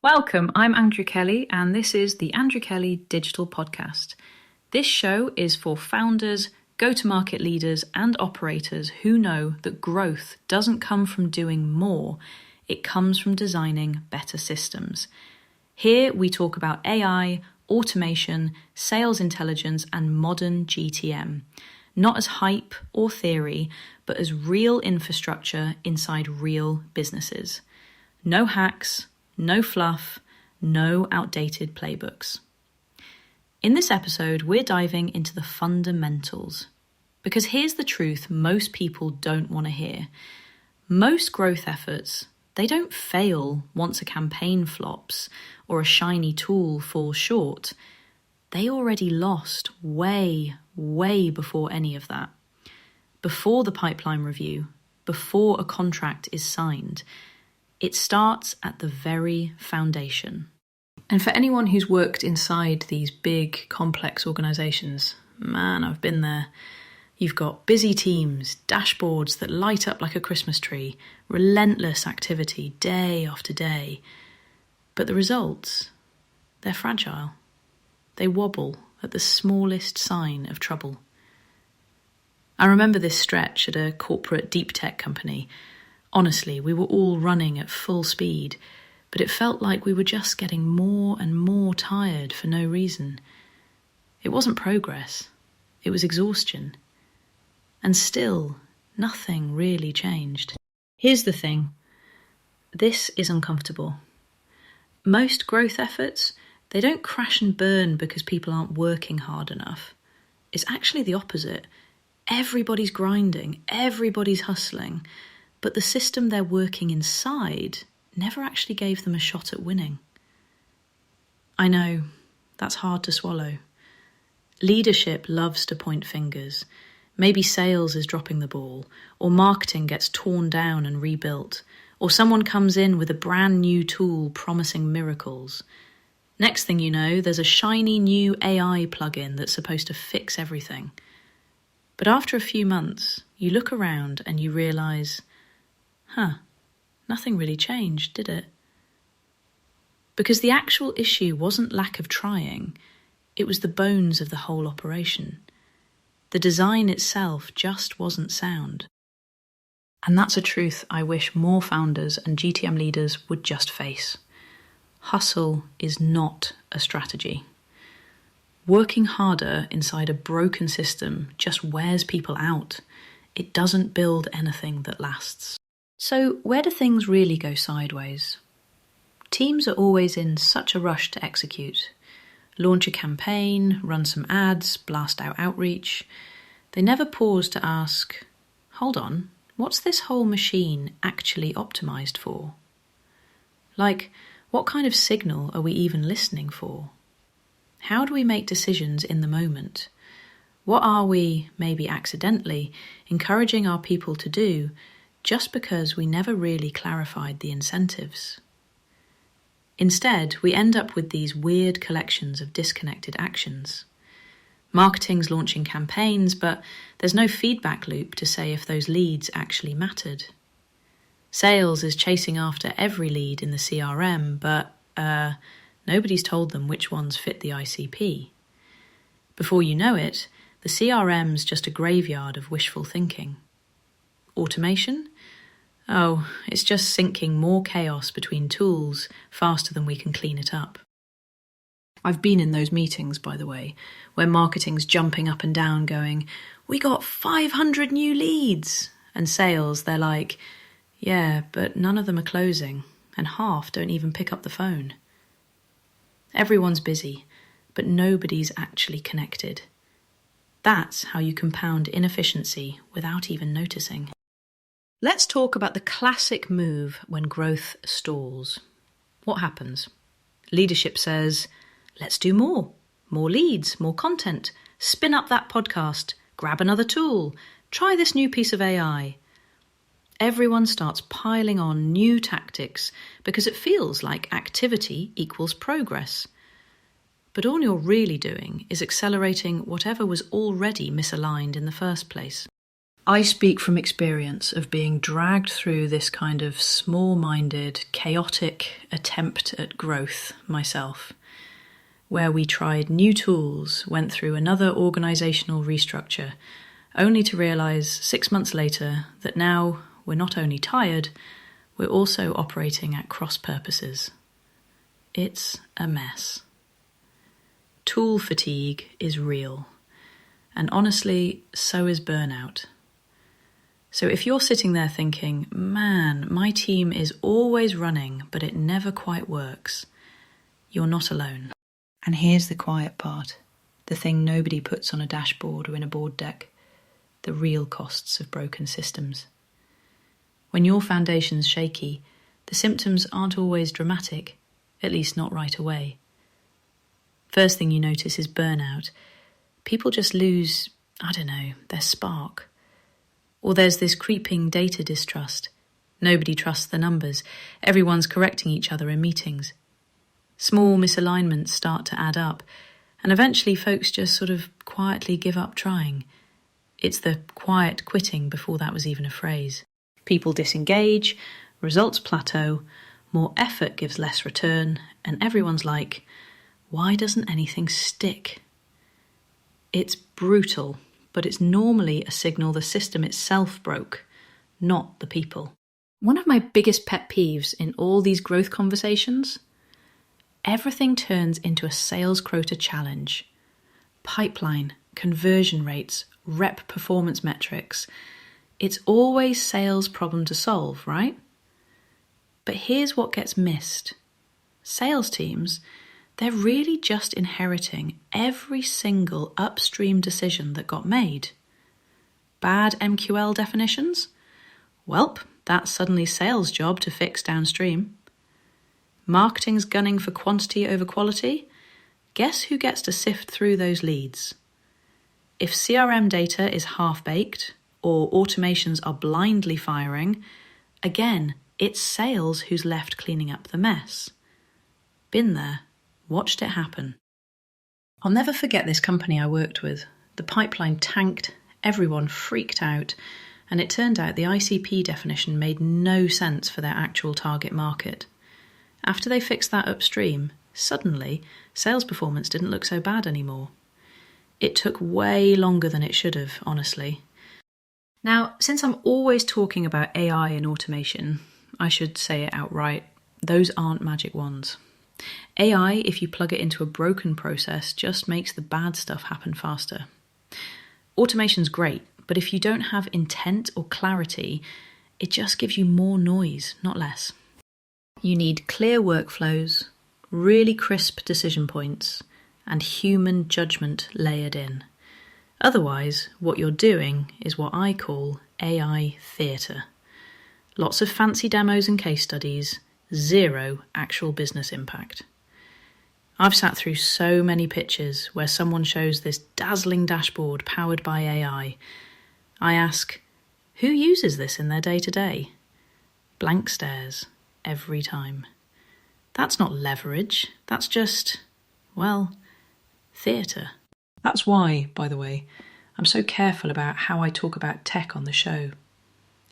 Welcome, I'm Andrea Kelly, and this is the Andrea Kelly Digital Podcast. This show is for founders, go-to-market leaders, and operators who know that growth doesn't come from doing more, it comes from designing better systems. Here we talk about AI, automation, sales intelligence, and modern GTM. Not as hype or theory, but as real infrastructure inside real businesses. No hacks, no fluff, no outdated playbooks. In this episode, we're diving into the fundamentals. Because here's the truth most people don't want to hear. Most growth efforts, they don't fail once a campaign flops or a shiny tool falls short. They already lost way before any of that. Before the pipeline review, before a contract is signed. It starts at the very foundation. And for anyone who's worked inside these big, complex organisations, man, I've been there. You've got busy teams, dashboards that light up like a Christmas tree, relentless activity day after day. But the results, they're fragile. They wobble at the smallest sign of trouble. I remember this stretch at a corporate deep tech company. Honestly, we were all running at full speed, but it felt like we were just getting more and more tired for no reason. It wasn't progress, it was exhaustion. And still, nothing really changed. Here's the thing. This is uncomfortable. Most growth efforts, they don't crash and burn because people aren't working hard enough. It's actually the opposite. Everybody's grinding, everybody's hustling. But the system they're working inside never actually gave them a shot at winning. I know, that's hard to swallow. Leadership loves to point fingers. Maybe sales is dropping the ball, or marketing gets torn down and rebuilt, or someone comes in with a brand new tool promising miracles. Next thing you know, there's a shiny new AI plugin that's supposed to fix everything. But after a few months, you look around and you realise, nothing really changed, did it? Because the actual issue wasn't lack of trying, it was the bones of the whole operation. The design itself just wasn't sound. And that's a truth I wish more founders and GTM leaders would just face. Hustle is not a strategy. Working harder inside a broken system just wears people out. It doesn't build anything that lasts. So where do things really go sideways? Teams are always in such a rush to execute. Launch a campaign, run some ads, blast out outreach. They never pause to ask, hold on, what's this whole machine actually optimized for? Like, what kind of signal are we even listening for? How do we make decisions in the moment? What are we, maybe accidentally, encouraging our people to do just because we never really clarified the incentives? Instead, we end up with these weird collections of disconnected actions. Marketing's launching campaigns, but there's no feedback loop to say if those leads actually mattered. Sales is chasing after every lead in the CRM, but nobody's told them which ones fit the ICP. Before you know it, the CRM's just a graveyard of wishful thinking. Automation? Oh, it's just sinking more chaos between tools faster than we can clean it up. I've been in those meetings, by the way, where marketing's jumping up and down going, we got 500 new leads. And sales, they're like, yeah, but none of them are closing, and half don't even pick up the phone. Everyone's busy, but nobody's actually connected. That's how you compound inefficiency without even noticing. Let's talk about the classic move when growth stalls. What happens? Leadership says, let's do more. More leads, more content. Spin up that podcast. Grab another tool. Try this new piece of AI. Everyone starts piling on new tactics because it feels like activity equals progress. But all you're really doing is accelerating whatever was already misaligned in the first place. I speak from experience of being dragged through this kind of small-minded, chaotic attempt at growth myself, where we tried new tools, went through another organisational restructure, only to realise 6 months later that now we're not only tired, we're also operating at cross purposes. It's a mess. Tool fatigue is real, and honestly, so is burnout. So if you're sitting there thinking, man, my team is always running, but it never quite works, you're not alone. And here's the quiet part, the thing nobody puts on a dashboard or in a board deck, the real costs of broken systems. When your foundation's shaky, the symptoms aren't always dramatic, at least not right away. First thing you notice is burnout. People just lose, their spark. Or there's this creeping data distrust. Nobody trusts the numbers. Everyone's correcting each other in meetings. Small misalignments start to add up, and eventually folks just sort of quietly give up trying. It's the quiet quitting before that was even a phrase. People disengage, results plateau, more effort gives less return, and everyone's like, why doesn't anything stick? It's brutal, but it's normally a signal the system itself broke, not the people. One of my biggest pet peeves in all these growth conversations, everything turns into a sales quota challenge. Pipeline, conversion rates, rep performance metrics. It's always sales problem to solve, right? But here's what gets missed. Sales teams, they're really just inheriting every single upstream decision that got made. Bad MQL definitions? Welp, that's suddenly sales' job to fix downstream. Marketing's gunning for quantity over quality? Guess who gets to sift through those leads? If CRM data is half-baked, or automations are blindly firing, again, it's sales who's left cleaning up the mess. Been there. Watched it happen. I'll never forget this company I worked with. The pipeline tanked, everyone freaked out, and it turned out the ICP definition made no sense for their actual target market. After they fixed that upstream, suddenly, sales performance didn't look so bad anymore. It took way longer than it should have, honestly. Now, since I'm always talking about AI and automation, I should say it outright, those aren't magic wands. AI, if you plug it into a broken process, just makes the bad stuff happen faster. Automation's great, but if you don't have intent or clarity, it just gives you more noise, not less. You need clear workflows, really crisp decision points, and human judgment layered in. Otherwise, what you're doing is what I call AI theatre. Lots of fancy demos and case studies, zero actual business impact. I've sat through so many pitches where someone shows this dazzling dashboard powered by AI. I ask, who uses this in their day-to-day? Blank stares every time. That's not leverage, that's just, theatre. That's why, by the way, I'm so careful about how I talk about tech on the show.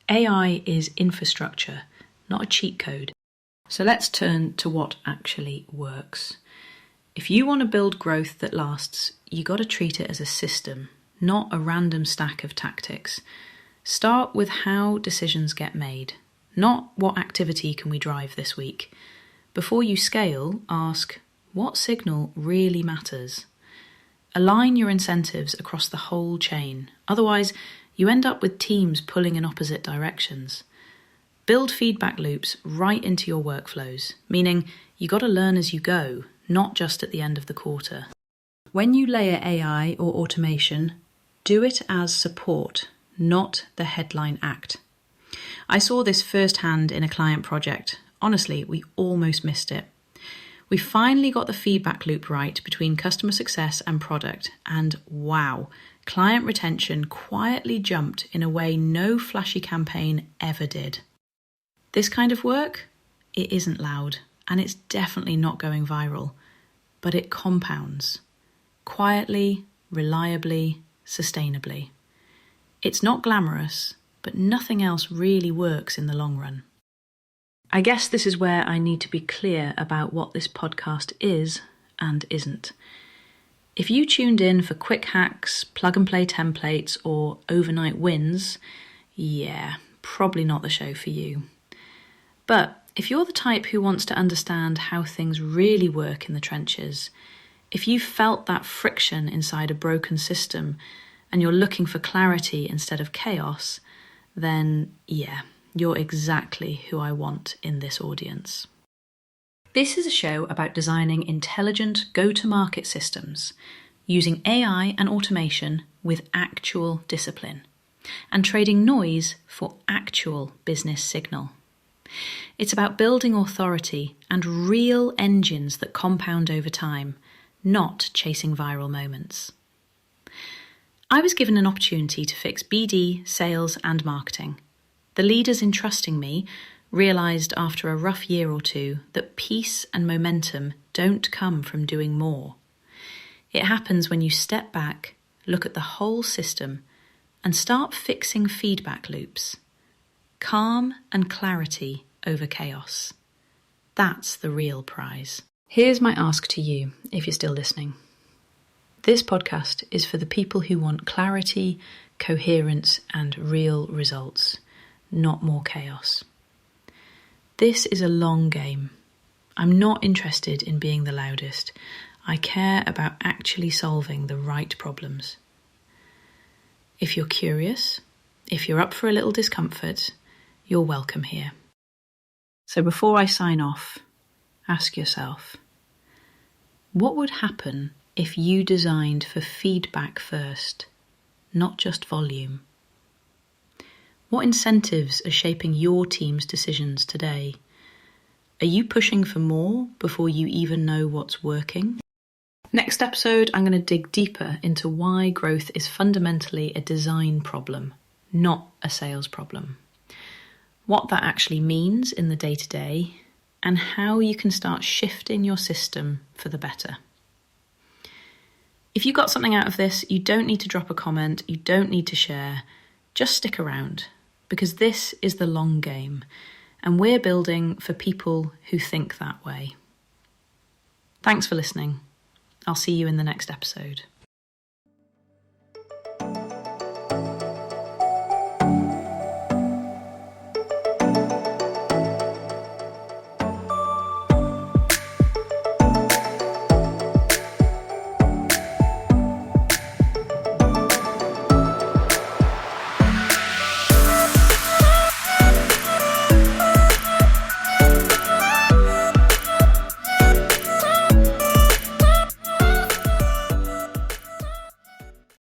AI is infrastructure, not a cheat code. So let's turn to what actually works. If you want to build growth that lasts, you got to treat it as a system, not a random stack of tactics. Start with how decisions get made, not what activity can we drive this week. Before you scale, ask, what signal really matters? Align your incentives across the whole chain. Otherwise, you end up with teams pulling in opposite directions. Build feedback loops right into your workflows, meaning you got to learn as you go, not just at the end of the quarter. When you layer AI or automation, do it as support, not the headline act. I saw this firsthand in a client project. Honestly, we almost missed it. We finally got the feedback loop right between customer success and product, and wow, client retention quietly jumped in a way no flashy campaign ever did. This kind of work, it isn't loud, and it's definitely not going viral, but it compounds. Quietly, reliably, sustainably. It's not glamorous, but nothing else really works in the long run. I guess this is where I need to be clear about what this podcast is and isn't. If you tuned in for quick hacks, plug-and-play templates, or overnight wins, yeah, probably not the show for you. But if you're the type who wants to understand how things really work in the trenches, if you've felt that friction inside a broken system and you're looking for clarity instead of chaos, then yeah, you're exactly who I want in this audience. This is a show about designing intelligent go-to-market systems, using AI and automation with actual discipline, and trading noise for actual business signal. It's about building authority and real engines that compound over time, not chasing viral moments. I was given an opportunity to fix BD, sales, and marketing. The leaders entrusting me realised after a rough year or two that peace and momentum don't come from doing more. It happens when you step back, look at the whole system, and start fixing feedback loops. Calm and clarity over chaos. That's the real prize. Here's my ask to you, if you're still listening. This podcast is for the people who want clarity, coherence, and real results, not more chaos. This is a long game. I'm not interested in being the loudest. I care about actually solving the right problems. If you're curious, if you're up for a little discomfort, you're welcome here. So before I sign off, ask yourself, what would happen if you designed for feedback first, not just volume? What incentives are shaping your team's decisions today? Are you pushing for more before you even know what's working? Next episode, I'm going to dig deeper into why growth is fundamentally a design problem, not a sales problem. What that actually means in the day-to-day, and how you can start shifting your system for the better. If you got something out of this, you don't need to drop a comment, you don't need to share, just stick around. Because this is the long game, and we're building for people who think that way. Thanks for listening. I'll see you in the next episode.